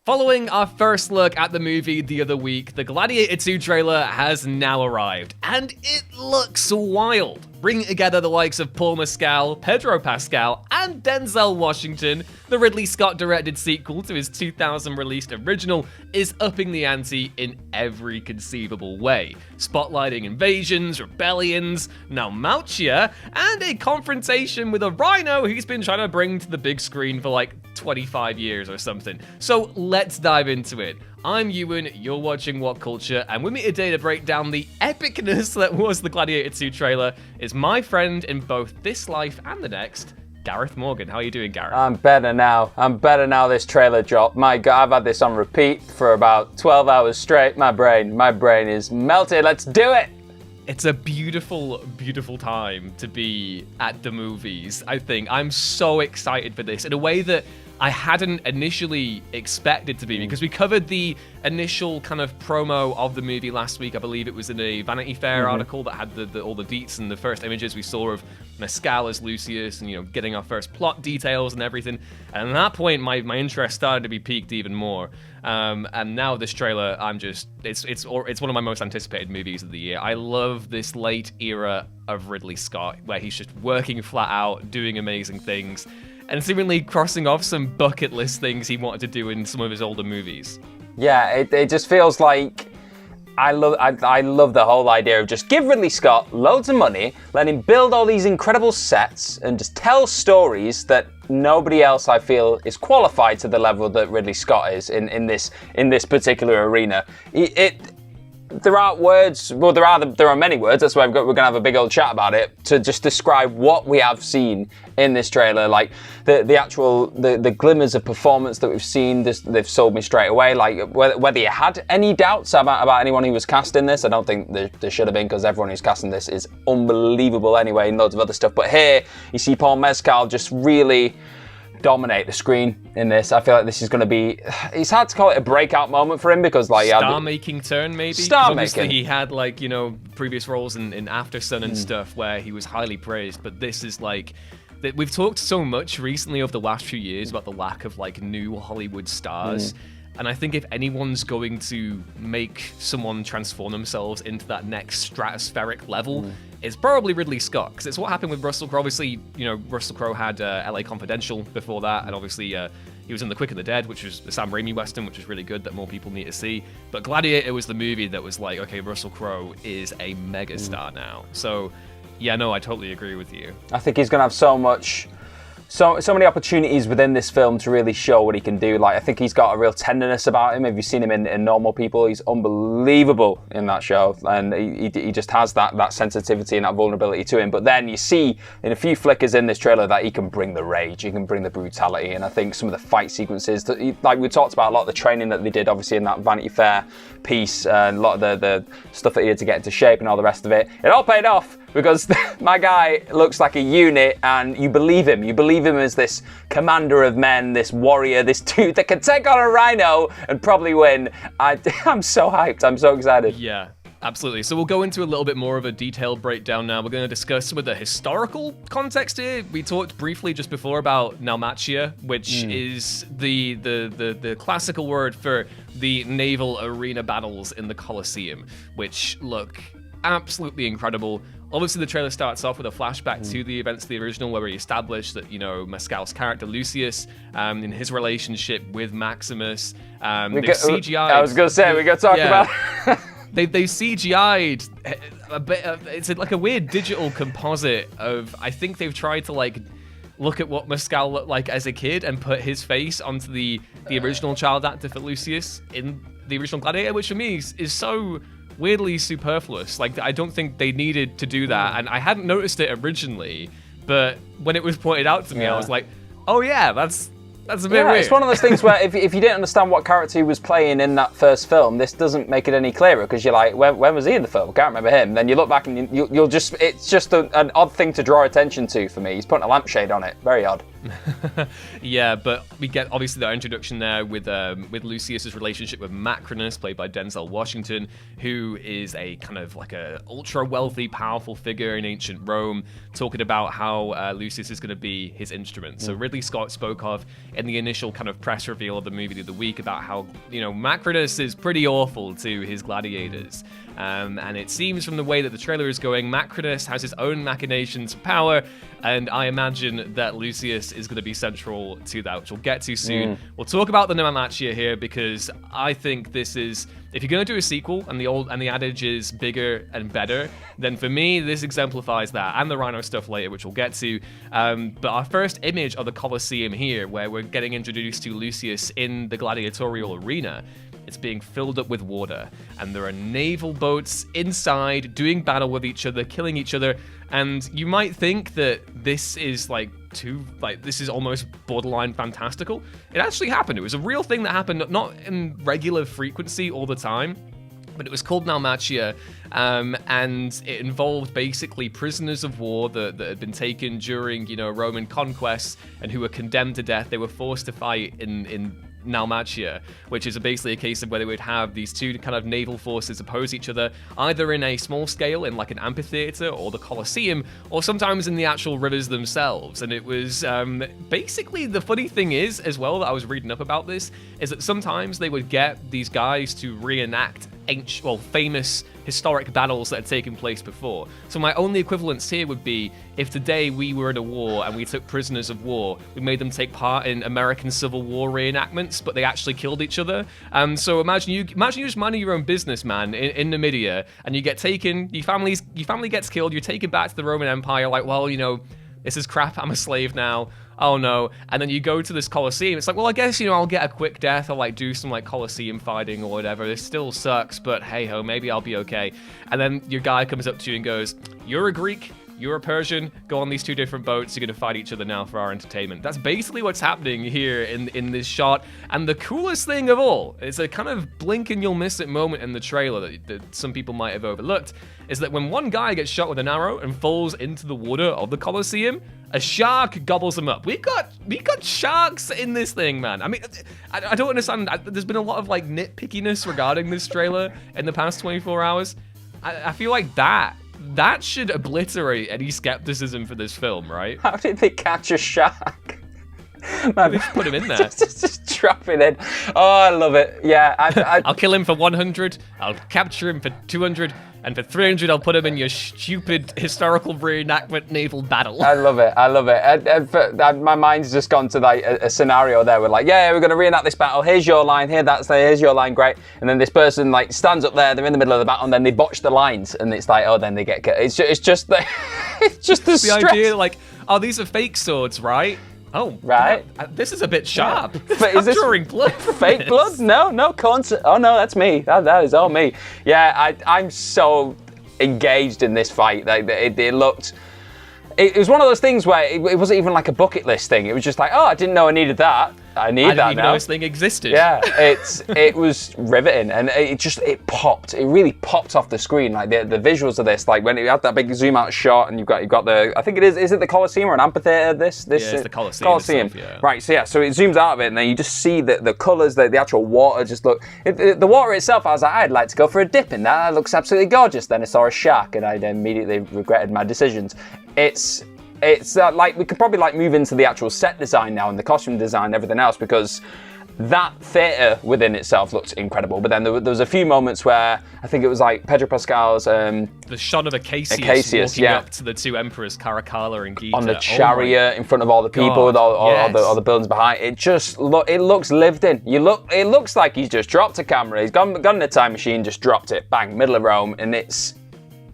Following our first look at the movie the other week, the Gladiator 2 trailer has now arrived, and it looks wild. Bringing together the likes of Paul Mescal, Pedro Pascal, and Denzel Washington, the Ridley Scott directed sequel to his 2000 released original is upping the ante in every conceivable way, spotlighting invasions, rebellions, naumachia, and a confrontation with a Rhino he's been trying to bring to the big screen for like 25 years or something. So let's dive into it. I'm Ewan, you're watching What Culture, and with me today to break down the epicness that was the Gladiator 2 trailer is my friend in both this life and the next, Gareth Morgan. How are you doing, Gareth? I'm better now this trailer dropped. My God, I've had this on repeat for about 12 hours straight. My brain is melted. Let's do it! It's a beautiful, beautiful time to be at the movies, I think. I'm so excited for this in a way that I hadn't initially expected to be, because we covered the initial kind of promo of the movie last week. I believe it was in a Vanity Fair article that had all the deets and the first images we saw of Mescal as Lucius and, you know, getting our first plot details and everything. And at that point, my interest started to be piqued even more. And now this trailer, it's one of my most anticipated movies of the year. I love this late era of Ridley Scott, where he's just working flat out, doing amazing things, and seemingly crossing off some bucket list things he wanted to do in some of his older movies. Yeah, it just feels like I love the whole idea of just give Ridley Scott loads of money, let him build all these incredible sets, and just tell stories that nobody else, I feel, is qualified to the level that Ridley Scott is in this particular arena. There are words, well, there are many words. That's why we're going to have a big old chat about it to just describe what we have seen in this trailer. Like the glimmers of performance that we've seen, they've sold me straight away. Like whether you had any doubts about anyone who was cast in this, I don't think there should have been, because everyone who's cast in this is unbelievable anyway, and loads of other stuff. But here you see Paul Mescal just really dominate the screen in this. I feel like this is going to be, it's hard to call it a breakout moment for him, because like star-making turn, maybe. Obviously he had, like, you know, previous roles in After Sun and stuff where he was highly praised, but this is like, we've talked so much recently over the last few years about the lack of like new Hollywood stars. And I think if anyone's going to make someone transform themselves into that next stratospheric level, it's probably Ridley Scott, because it's what happened with Russell Crowe. Obviously, you know, Russell Crowe had LA Confidential before that, and obviously he was in The Quick and the Dead, which was the Sam Raimi Western, which is really good that more people need to see. But Gladiator was the movie that was like, okay, Russell Crowe is a megastar now. So, yeah, no, I totally agree with you. I think he's going to have so many opportunities within this film to really show what he can do. Like, I think he's got a real tenderness about him. If you've seen him in Normal People, he's unbelievable in that show, and he just has that sensitivity and that vulnerability to him. But then you see in a few flickers in this trailer that he can bring the rage, he can bring the brutality, and I think some of the fight sequences, like we talked about, a lot of the training that they did obviously in that Vanity Fair piece, and a lot of the stuff that he had to get into shape and all the rest of it, it all paid off, because my guy looks like a unit, and you believe him. You believe him as this commander of men, this warrior, this dude that can take on a Rhino and probably win. I'm so hyped. I'm so excited. Yeah, absolutely. So we'll go into a little bit more of a detailed breakdown now. We're going to discuss some of the historical context here. We talked briefly just before about naumachia, which is the classical word for the naval arena battles in the Coliseum, which look absolutely incredible. Obviously, the trailer starts off with a flashback to the events of the original, where we establish that, you know, Mescal's character Lucius, in his relationship with Maximus, they've CGI'd. I was going to say, we got to talk about. They CGI'd a bit. It's like a weird digital composite of. I think they've tried to like look at what Mescal looked like as a kid and put his face onto the original child actor for Lucius in the original Gladiator, which for me is so weirdly superfluous. Like, I don't think they needed to do that, and I hadn't noticed it originally, but when it was pointed out to me, I was like, oh yeah, that's a bit weird. It's one of those things where if you didn't understand what character he was playing in that first film, this doesn't make it any clearer, because you're like, when was he in the film? I can't remember him. Then you look back and you'll just, it's just an odd thing to draw attention to for me. He's putting a lampshade on it. Very odd. Yeah, but we get obviously the introduction there with Lucius's relationship with Macrinus, played by Denzel Washington, who is a kind of like a ultra wealthy, powerful figure in ancient Rome, talking about how Lucius is going to be his instrument. So Ridley Scott spoke of in the initial kind of press reveal of the movie the other week about how, you know, Macrinus is pretty awful to his gladiators. And it seems from the way that the trailer is going, Macrinus has his own machinations of power, and I imagine that Lucius is going to be central to that, which we'll get to soon. We'll talk about the Neomachia here, because I think this is, if you're going to do a sequel and the adage is bigger and better, then for me this exemplifies that, and the Rhino stuff later, which we'll get to. But our first image of the Coliseum here, where we're getting introduced to Lucius in the gladiatorial arena, it's being filled up with water, and there are naval boats inside doing battle with each other, killing each other. And you might think that this is this is almost borderline fantastical. It actually happened. It was a real thing that happened, not in regular frequency all the time, but it was called Naumachia, and it involved basically prisoners of war that had been taken during, you know, Roman conquests and who were condemned to death. They were forced to fight in Naumachia, which is basically a case of where they would have these two kind of naval forces oppose each other, either in a small scale in like an amphitheater or the Coliseum, or sometimes in the actual rivers themselves. And it was basically, the funny thing is as well that I was reading up about this, is that sometimes they would get these guys to reenact famous historic battles that had taken place before. So my only equivalence here would be if today we were in a war and we took prisoners of war, we made them take part in American Civil War reenactments, but they actually killed each other. So imagine you just minding your own business, man, in Numidia, and you get taken, your family gets killed, you're taken back to the Roman Empire, like, well, you know, this is crap, I'm a slave now. Oh no. And then you go to this Coliseum. It's like, well, I guess, you know, I'll get a quick death. I'll like do some like Coliseum fighting or whatever. This still sucks, but hey ho, maybe I'll be okay. And then your guy comes up to you and goes, you're a Greek, you're a Persian, go on these two different boats, you're gonna fight each other now for our entertainment. That's basically what's happening here in this shot. And the coolest thing of all, it's a kind of blink and you'll miss it moment in the trailer that some people might have overlooked, is that when one guy gets shot with an arrow and falls into the water of the Coliseum, a shark gobbles him up. We got sharks in this thing, man. I mean, I don't understand. There's been a lot of like nitpickiness regarding this trailer in the past 24 hours. I feel like that should obliterate any skepticism for this film, right? How did they catch a shark? Man, they just put him in there. just drop it in. Oh, I love it. Yeah, I'll kill him for 100. I'll capture him for 200. And for 300, I'll put him in your stupid historical reenactment naval battle. I love it. And my mind's just gone to like a scenario there where like, yeah, we're going to reenact this battle. Here's your line. Here's your line. Great. And then this person like stands up there. They're in the middle of the battle, and then they botch the lines, and it's like, oh, then they get. It's just the stress. Idea like, oh, these are fake swords, right? Oh, right. This is a bit sharp. Yeah. But is this drawing blood? Fake blood? No, concert. Oh no, that's me. That is all me. Yeah, I'm so engaged in this fight. Like, it looked. It was one of those things where it wasn't even like a bucket list thing. It was just like, oh, I didn't know I needed that. I didn't even know this thing existed. Yeah, it was riveting, and it popped. It really popped off the screen. Like the visuals of this, like when you had that big zoom out shot, and you've got the, I think is it the Coliseum or an amphitheater? This yeah, it's the Coliseum. Coliseum. Itself, yeah. Right. So it zooms out of it, and then you just see the colours, the actual water. Just look, the water itself. I was like, I'd like to go for a dip in that. That looks absolutely gorgeous. Then I saw a shark, and I immediately regretted my decisions. It's like we could probably like move into the actual set design now and the costume design and everything else, because that theatre within itself looks incredible. But then there was a few moments where I think it was like Pedro Pascal's the shot of Acacius walking up to the two emperors, Caracalla and Gita, on the chariot in front of all the people with all the buildings behind. It looks lived in. It looks like he's just dropped a camera. He's gone in a time machine, just dropped it, bang, middle of Rome, and it's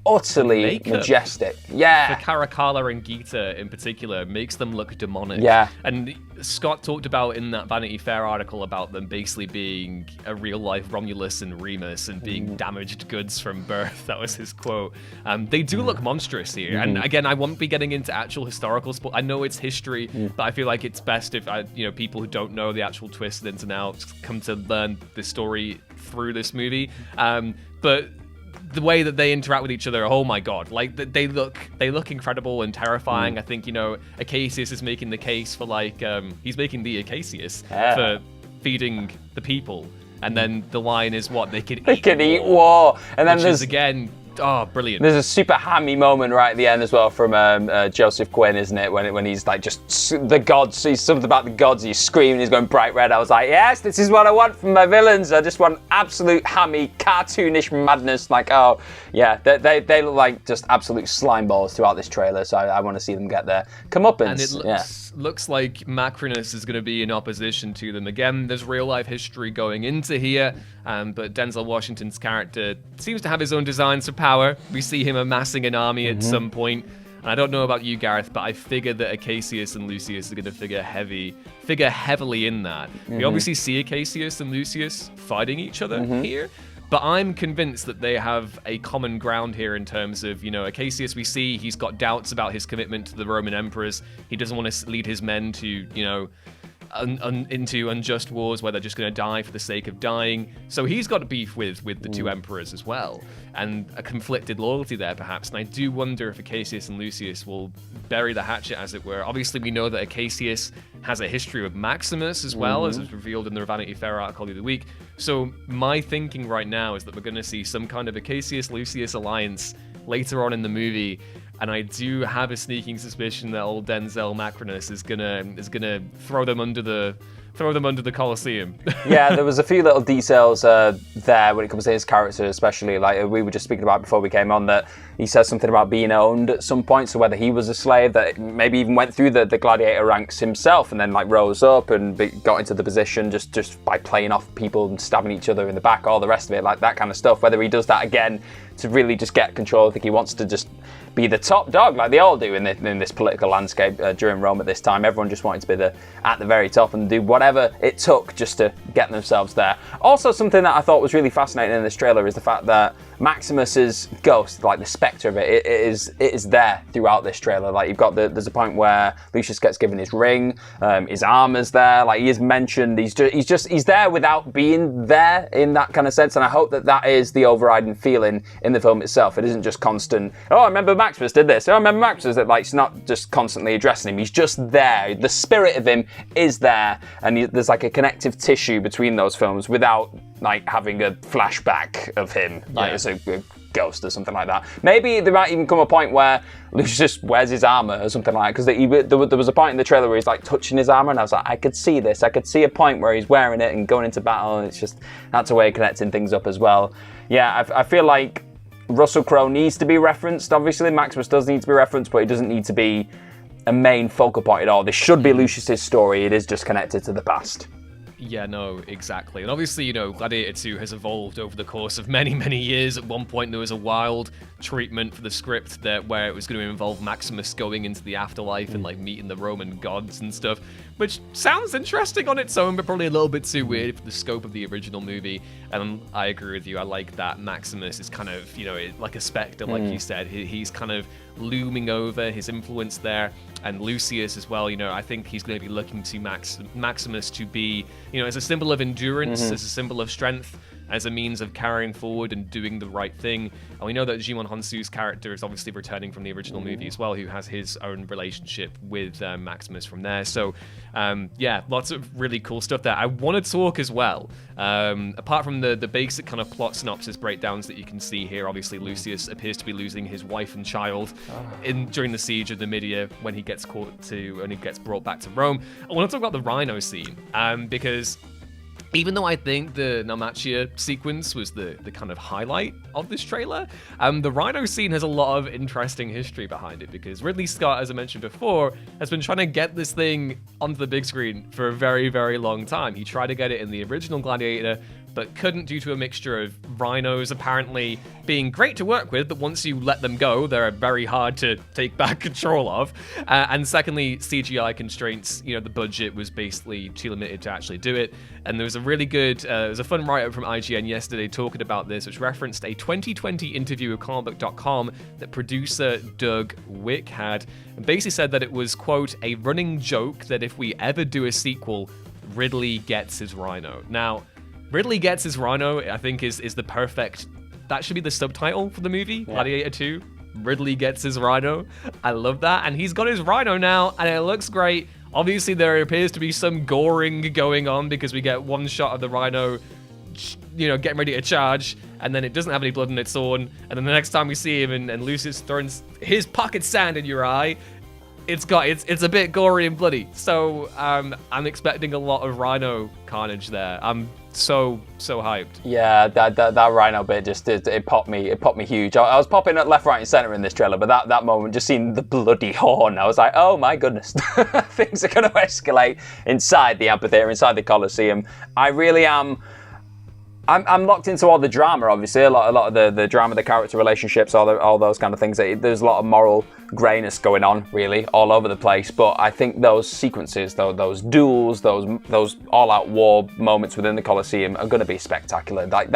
utterly majestic. Yeah. For Caracalla and Gita in particular makes them look demonic. Yeah. And Scott talked about in that Vanity Fair article about them basically being a real life Romulus and Remus and being damaged goods from birth. That was his quote. They do look monstrous here. And again, I won't be getting into actual historical sport. I know it's history, but I feel like it's best if people who don't know the actual twists and ins and outs come to learn the story through this movie. But the way that they interact with each other, oh my god, like they look incredible and terrifying. I think, Acacius is making the case for he's making the Acacius for feeding the people, and then the line is what they can eat war, and then there's again. Oh, brilliant. There's a super hammy moment right at the end as well from Joseph Quinn, isn't it? When he's like just the gods, he's something about the gods, he's screaming, he's going bright red. I was like, yes, this is what I want from my villains. I just want absolute hammy, cartoonish madness. Like, oh, yeah, they look like just absolute slime balls throughout this trailer, so I want to see them get their comeuppance. And it looks like Macronus is going to be in opposition to them. Again, there's real-life history going into here, but Denzel Washington's character seems to have his own designs for power. We see him amassing an army at some point, and I don't know about you, Gareth, but I figured that Acacius and Lucius are going to figure heavily in that. We obviously see Acacius and Lucius fighting each other here, but I'm convinced that they have a common ground here in terms of, Acacius, we see he's got doubts about his commitment to the Roman emperors. He doesn't want to lead his men to, into unjust wars where they're just going to die for the sake of dying. So he's got beef with the two emperors as well, and a conflicted loyalty there perhaps. And I do wonder if Acacius and Lucius will bury the hatchet, as it were. Obviously, we know that Acacius has a history with Maximus as well, as was revealed in the Vanity Fair article of the week. So my thinking right now is that we're going to see some kind of Acacius-Lucius alliance later on in the movie. And I do have a sneaking suspicion that old Denzel Macronus is gonna throw them under the Coliseum. Yeah, there was a few little details there when it comes to his character, especially like we were just speaking about before we came on, that he says something about being owned at some point. So whether he was a slave that maybe even went through the gladiator ranks himself and then like rose up and got into the position just by playing off people and stabbing each other in the back, all the rest of it, like that kind of stuff. Whether he does that again to really just get control. I think he wants to just be the top dog like they all do in this political landscape during Rome at this time. Everyone just wanted to be at the very top and do whatever it took just to get themselves there. Also, something that I thought was really fascinating in this trailer is the fact that Maximus's ghost, like the spectre of it is there throughout this trailer. Like you've got there's a point where Lucius gets given his ring, his armor's there. Like he is mentioned. He's there without being there in that kind of sense. And I hope that is the overriding feeling in the film itself. It isn't just constant. Oh, I remember Maximus did this. Oh, I remember Maximus. That like it's not just constantly addressing him. He's just there. The spirit of him is there, and there's like a connective tissue between those films without like having a flashback of him like as a ghost or something like that. Maybe there might even come a point where Lucius wears his armor or something like that, because there was a point in the trailer where he's like touching his armor, and I was like, I could see this. I could see a point where he's wearing it and going into battle, and it's just that's a way of connecting things up as well. Yeah, I feel like Russell Crowe needs to be referenced. Obviously, Maximus does need to be referenced, but it doesn't need to be a main focal point at all. This should be Lucius's story. It is just connected to the past. Yeah, no, exactly. And obviously, Gladiator 2 has evolved over the course of many, many years. At one point, there was a wild treatment for the script where it was going to involve Maximus going into the afterlife and like meeting the Roman gods and stuff, which sounds interesting on its own, but probably a little bit too weird for the scope of the original movie. And I agree with you. I like that Maximus is kind of, like a specter, like you said. He's kind of looming over, his influence there. And Lucius as well, I think he's going to be looking to Maximus to be, as a symbol of endurance, as a symbol of strength, as a means of carrying forward and doing the right thing. And we know that Jimon Honsu's character is obviously returning from the original movie as well, who has his own relationship with Maximus from there. So, lots of really cool stuff there. I want to talk as well, apart from the basic kind of plot synopsis breakdowns that you can see here. Obviously, Lucius appears to be losing his wife and child during the siege of Numidia when he gets brought back to Rome. I want to talk about the Rhino scene, because even though I think the Naumachia sequence was the kind of highlight of this trailer, the Rhino scene has a lot of interesting history behind it, because Ridley Scott, as I mentioned before, has been trying to get this thing onto the big screen for a very, very long time. He tried to get it in the original Gladiator, but couldn't due to a mixture of rhinos apparently being great to work with, but once you let them go, they're very hard to take back control of. And secondly, CGI constraints. The budget was basically too limited to actually do it. And there was a really good, there was a fun write-up from IGN yesterday talking about this, which referenced a 2020 interview with comicbook.com that producer Doug Wick had, and basically said that it was, quote, a running joke that if we ever do a sequel, Ridley gets his Rhino. Now, Ridley gets his Rhino, I think, is the perfect that should be the subtitle for the movie, Gladiator 2. Ridley gets his Rhino. I love that. And he's got his Rhino now, and it looks great. Obviously, there appears to be some goring going on because we get one shot of the Rhino, getting ready to charge, and then it doesn't have any blood in its horn. And then the next time we see him and Lucius throws his pocket sand in your eye, it's a bit gory and bloody. So I'm expecting a lot of Rhino carnage there. I'm so hyped. Yeah, that Rhino bit it popped me huge. I was popping at left, right, and center in this trailer, but that moment, just seeing the bloody horn, I was like, oh my goodness, things are going to escalate inside the amphitheater, inside the Coliseum. I really am. I'm locked into all the drama, obviously, a lot of the drama, the character relationships, all those kind of things. There's a lot of moral grayness going on, really, all over the place. But I think those sequences, those duels, those all-out war moments within the Coliseum are going to be spectacular. Like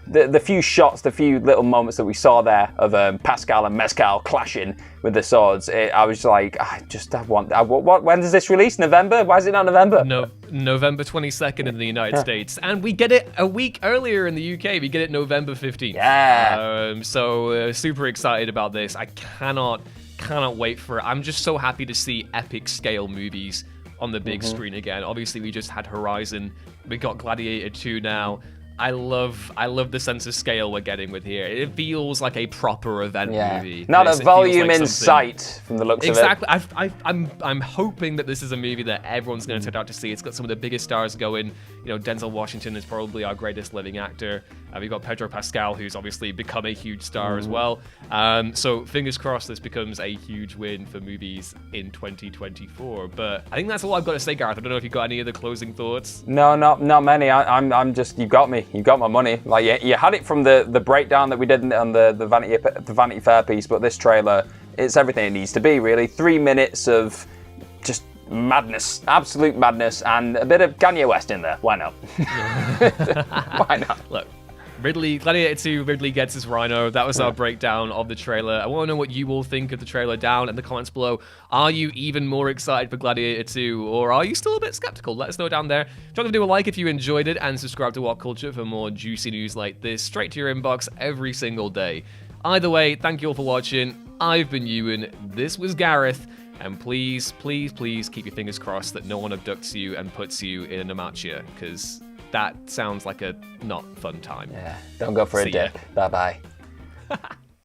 the few shots, the few little moments that we saw there of Pascal and Mezcal clashing with the swords, I was like, when does this release? November? Why is it not November? No, November 22nd in the United States. And we get it a week earlier in the UK. We get it November 15th. Yeah. So super excited about this. I cannot wait for it. I'm just so happy to see epic scale movies on the big screen again. Obviously, we just had Horizon. We got Gladiator 2 now. I love the sense of scale we're getting with here. It feels like a proper event movie. Not a volume in sight from the looks of it. Exactly. I'm hoping that this is a movie that everyone's going to turn out to see. It's got some of the biggest stars going. Denzel Washington is probably our greatest living actor. We've got Pedro Pascal, who's obviously become a huge star as well. So fingers crossed this becomes a huge win for movies in 2024. But I think that's all I've got to say, Gareth. I don't know if you've got any other closing thoughts. No, not many. I'm just, you got me. You got my money. Like you had it from the breakdown that we did on the Vanity Fair piece, but this trailer, it's everything it needs to be, really. 3 minutes of just madness, absolute madness, and a bit of Kanye West in there. Why not? Why not? Look, Gladiator 2, Ridley gets his Rhino. That was our breakdown of the trailer. I want to know what you all think of the trailer down in the comments below. Are you even more excited for Gladiator 2, or are you still a bit skeptical? Let us know down there. Don't forget to do a like if you enjoyed it, and subscribe to What Culture for more juicy news like this, straight to your inbox every single day. Either way, thank you all for watching. I've been Ewan, this was Gareth, and please, please, please keep your fingers crossed that no one abducts you and puts you in an amateur, because that sounds like a not fun time. Yeah, don't go for a dip. Bye-bye.